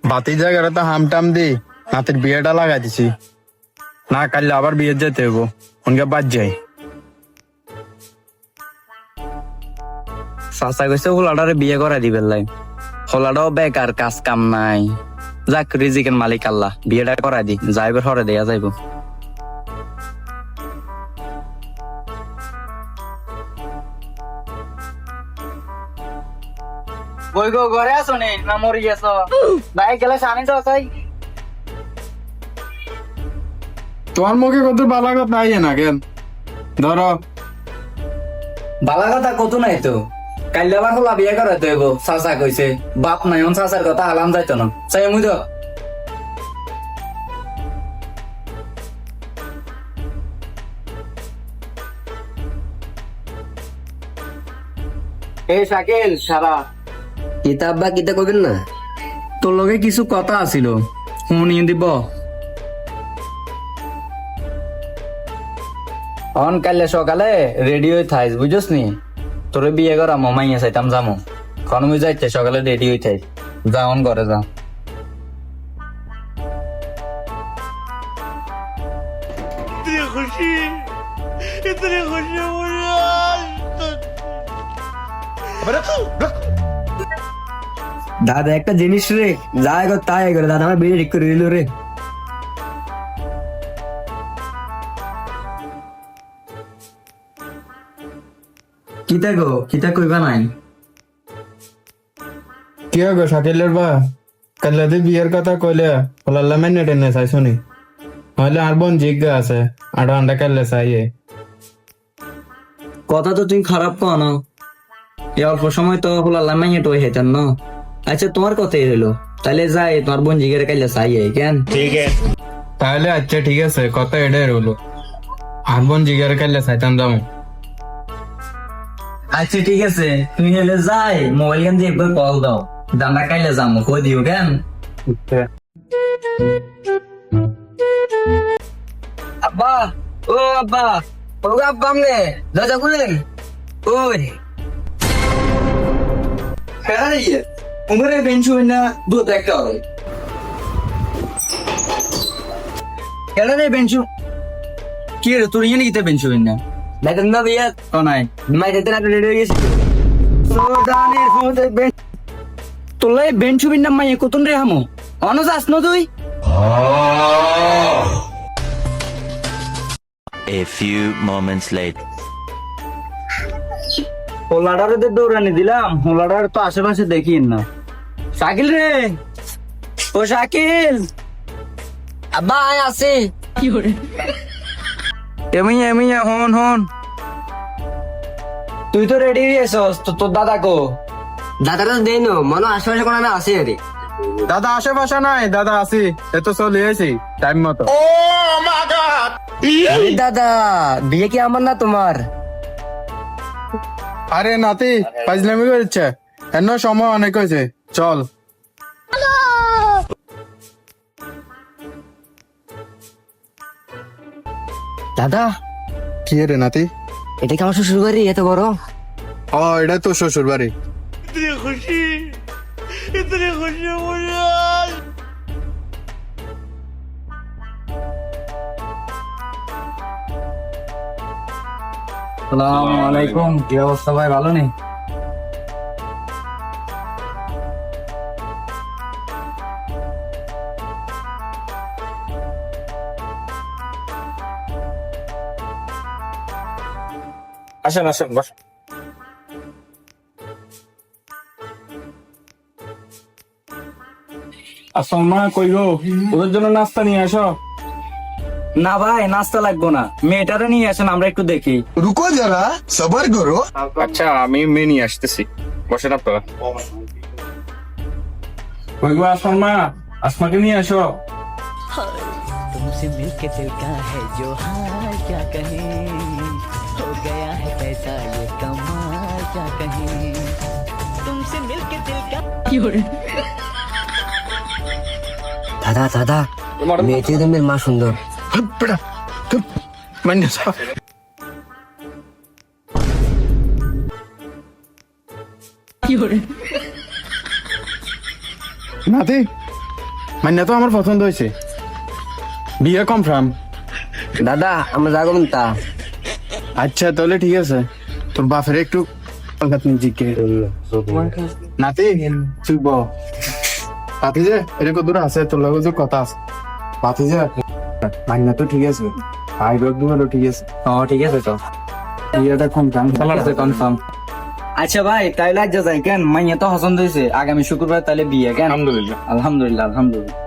বাতি জায়গাটা তো হামটাম দি নাতির বিয়েটা লাগাই দিছি, না কাল আবার বিয়ে যেতে হইব, ওনকে বাদ যাই। চাচা কইছে হোলাডারে বিয়ে করাই দিবেন লাই, হোলাডাও বেকার, কাজ কাম নাই। যাক, রিজিকের মালিক আল্লাহ, বিয়েটা করাই দি, যাইবার হরে দেয়া যাইব। বই গো, ঘরে আছো নি না মরি গেছ? ভাই গেলে সানি তো তাই। তোমার মুখে কত বালা কথা আইয়ে না কেন? ধরো বালা কথা কত নাই তো, কাল আবার হোলা বিয়ে করাইতে হইব। চাচা কইছে বাপ নাই, অন চাচার কথা হালাম যাইতো না। চাই মুই তো এই শাকিল সারা কিতাব বা কিতা কইবেন না, তোর লগে কিছু কথা আছিল, শুনিয়ে দিব। অন কালে সকালে রেডি হয়ে থাইস, বুঝছস নি? তোরে বিয়ে করা মামাইয়া চাইতাম যামো, খন মুই যাইতে সকালে রেডি হয়ে থাইস। যা অন ঘরে যা। দাদা একটা জিনিস রে, যা এগো তাই এগো দাদা, আমার বিয়ে ঠিক করে দিল রে। কিতা গো, কিতা কইবা নাই? কি গো শাকিলের বা কাল বিয়ের কথা কইলে ওলাল্লা মেনে টেনে চাই শুনি, হইলে আর বোন জিজ্ঞা আছে আর আন্ডা কাললে চাইয়ে। কথা তো তুমি খারাপ কো না, এই অল্প সময় তো হলো লামাইয়া তো হেতেন না। আচ্ছা তোমার কথাই রইলো, তাহলে যাই তোমার বোন জিগের কাইলে চাই কেন? তাহলে আচ্ছা ঠিক আছে, কথা এটাই রইলো, আর বোন জিজ্ঞার কাললে চাইতাম যাবো। আচ্ছা ঠিক আছে, তুমি হলে যাই মোবাইল গান দিয়ে একবার কল দাও, দান্ডা কাইলে যাবো কই দিও কেন? আব্বা, ও আব্বা, ও আব্বা আমনে দাদা খুলেন। ওই কেডা রে, উমরে বেঞ্চু না দুধ একটা হবে। কেডা রে বেঞ্চু? কি রে তোর ইয়ে নিতে বেঞ্চু না? লাইতেন না বিয়া তো নাই, মাই দিতে না রেডি হয়ে গেছি। সোদানের হোদে বেন তোলাই বেঞ্চু বিন না মাই কতন রে হামো অনস আস ন তুই। A few moments later. হোলাডারে তো দৌড়ানি দিলাম, হোলাডার তো আশেপাশে দেখি না। শাকিল রে, ও শাকিল, আব্বা আয় আসি। এমিয়া এমিয়া হন হন, তুই তো রেডি হয়ে এসস, তো তোর দাদা কো? দাদারা দেই নো মনে আশেপাশে কোনো না আসে রে। দাদা আশেপাশে নাই, দাদা আসি, এ তো চলে এসি টাইম মতো। আরে দাদা বিয়ে কি আমার না তোমার? আরে নাতি ফাজলামি করছে, এন্ন সময় অনেক হয়েছে, চল। দাদা কি রে নাতি? এটা কি আমার শ্বশুর বাড়ি এত বড়? ও এটা তো শ্বশুর বাড়ি। আসসালামু আলাইকুম, কি অবস্থা ভাই, ভালো নেই? আসেন আসেন বস। আসলমা কই গো, ওদের জন্য নাস্তা নিয়ে আসো। না ভাই, নাস্তা লাগবো না, মেয়েটারে নিয়ে আসেন, আমরা একটু দেখি। रुको जरा सबर करो। আচ্ছা আমি মেয়ে নিয়ে আসতেছি, বসেন আপনারা। কই গো আসলমা, আসমাকে নিয়ে আসো। तुमसे मिलके दिल का है जो हाल क्या कहे, हो गया है कैसा ये कमाल क्या कहे, तुमसे मिलके दिल का। দাদা দাদা মেয়েটি তুমি মা সুন্দর। মানে সব নাতি মাইনা তো আমার পছন্দ হয়েছে, বিয়ে কনফার্ম। দাদা আমরা যাবো তা আচ্ছা তাহলে ঠিক আছে, তোর বাপের একটু জিজ্ঞে নাতি তুই ব পাতি যে এটা কত দূর আছে, তোর লগে যে কথা আছে পাতি যে মাইনা তো ঠিক আছে, আই ব্যাগ দুটো ঠিক আছে, ঠিক আছে তো বিয়েটা কনফার্ম। কনফার্ম। আচ্ছা ভাই তাইলে আজ যাই কেন, মাইয়া তো পছন্দ হয়েছে, আগামী শুক্রবার তাহলে বিয়ে কেন? আলহামদুলিল্লাহ। আলহামদুলিল্লাহ আলহামদুলিল্লাহ।